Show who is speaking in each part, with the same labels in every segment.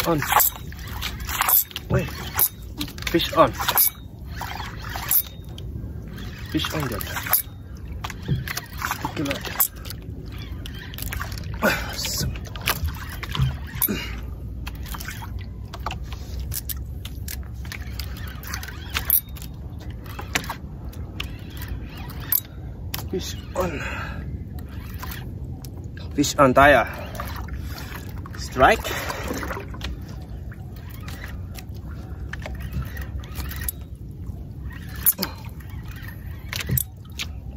Speaker 1: on. Uy, fish on. Fish on dyan. Ito lang. Fish on. Fish on tayo. Strike.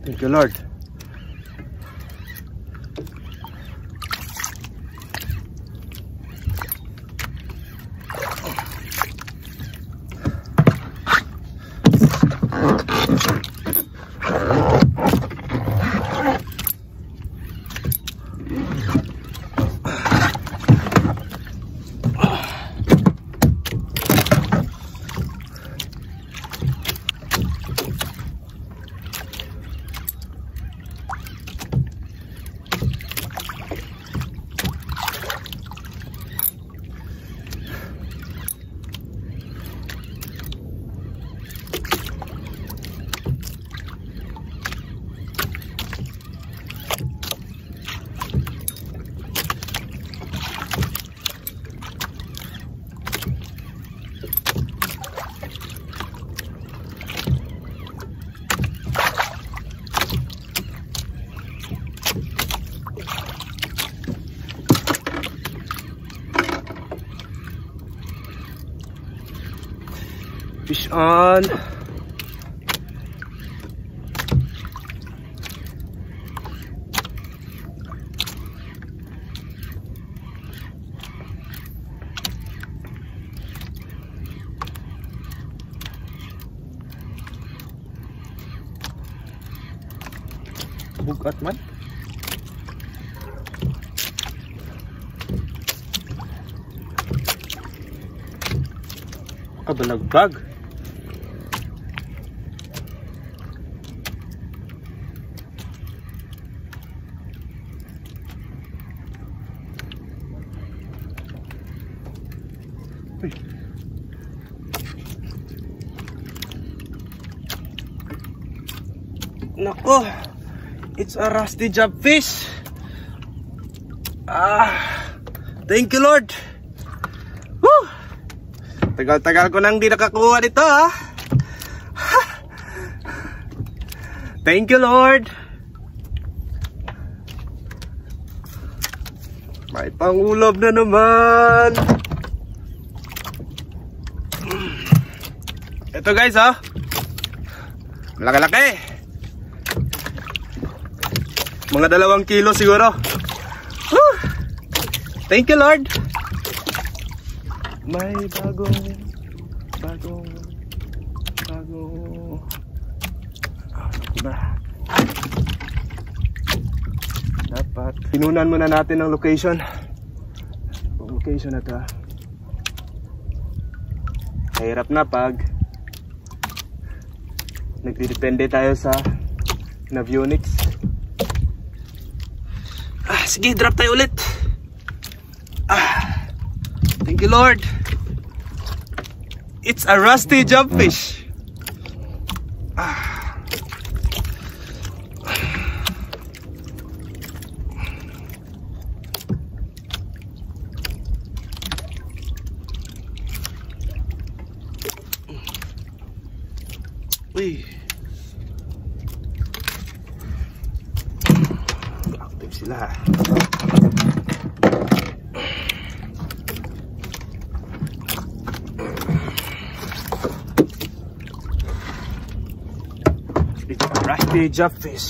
Speaker 1: Thank you, Lord. Fish on. Bukat man. Kabalagbag. Nako, it's a rusty job fish. Thank you, Lord. Woo! Tagal-tagal ko nang di nakakuha nito, ha. Thank you, Lord. May pangulob na naman. Ito guys, ha. Malaki-laki. Mga 2 kilo siguro. Woo! Thank you, Lord. May bagong dapat pinunan muna natin ang location. Location na to. Mahirap na pag nagdidepende tayo sa Navionics. Sige, drop tayo ulit. Thank you, Lord. It's a rusty jobfish. Uy. Active sila. It's a rusty jobfish.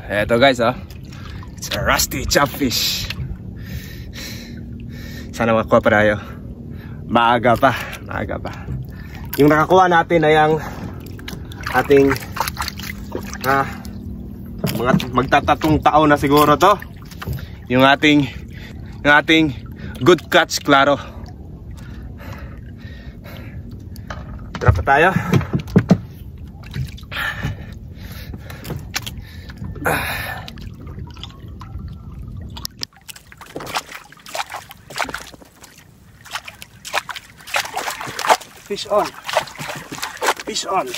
Speaker 1: Eto guys, it's a rusty jobfish. Sana makuha pa tayo. Maaga pa. Yung nakakuha natin ay ang ating mga magtatatong taon na siguro to. Yung ating good catch, klaro. Drop pa tayo. Fish on. Fish on.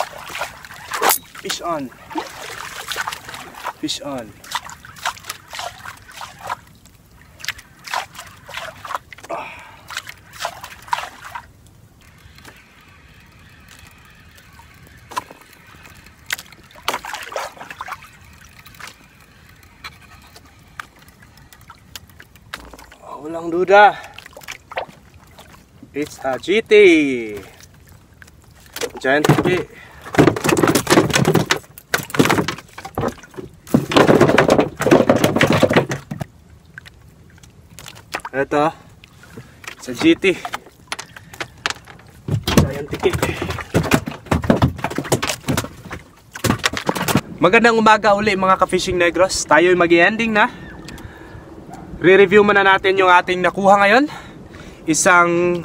Speaker 1: Fish on. Fish on. Walang duda. It's a GT. Giant GT. Ito. It's a GT. Giant GT. Magandang umaga uli mga ka-Fishing Negros. Tayo'y mag-ending na. Re-review muna natin yung ating nakuha ngayon. Isang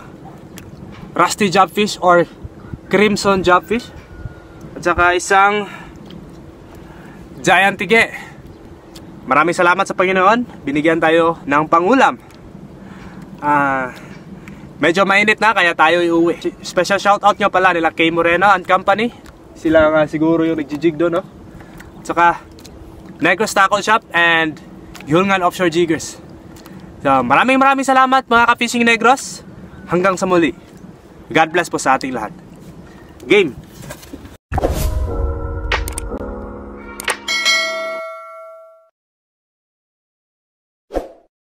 Speaker 1: rusty jobfish or crimson jobfish. At saka isang giant tige. Maraming salamat sa Panginoon. Binigyan tayo ng pangulam. Medyo mainit na kaya tayo iuwi. Special shoutout nyo pala nila Kay Moreno and Company. Sila nga siguro yung nagjijig doon, no? At saka Negros Tackle Shop and Yulngan Offshore Jiggers. So, maraming salamat mga ka-Fishing Negros. Hanggang sa muli. God bless po sa ating lahat. Game!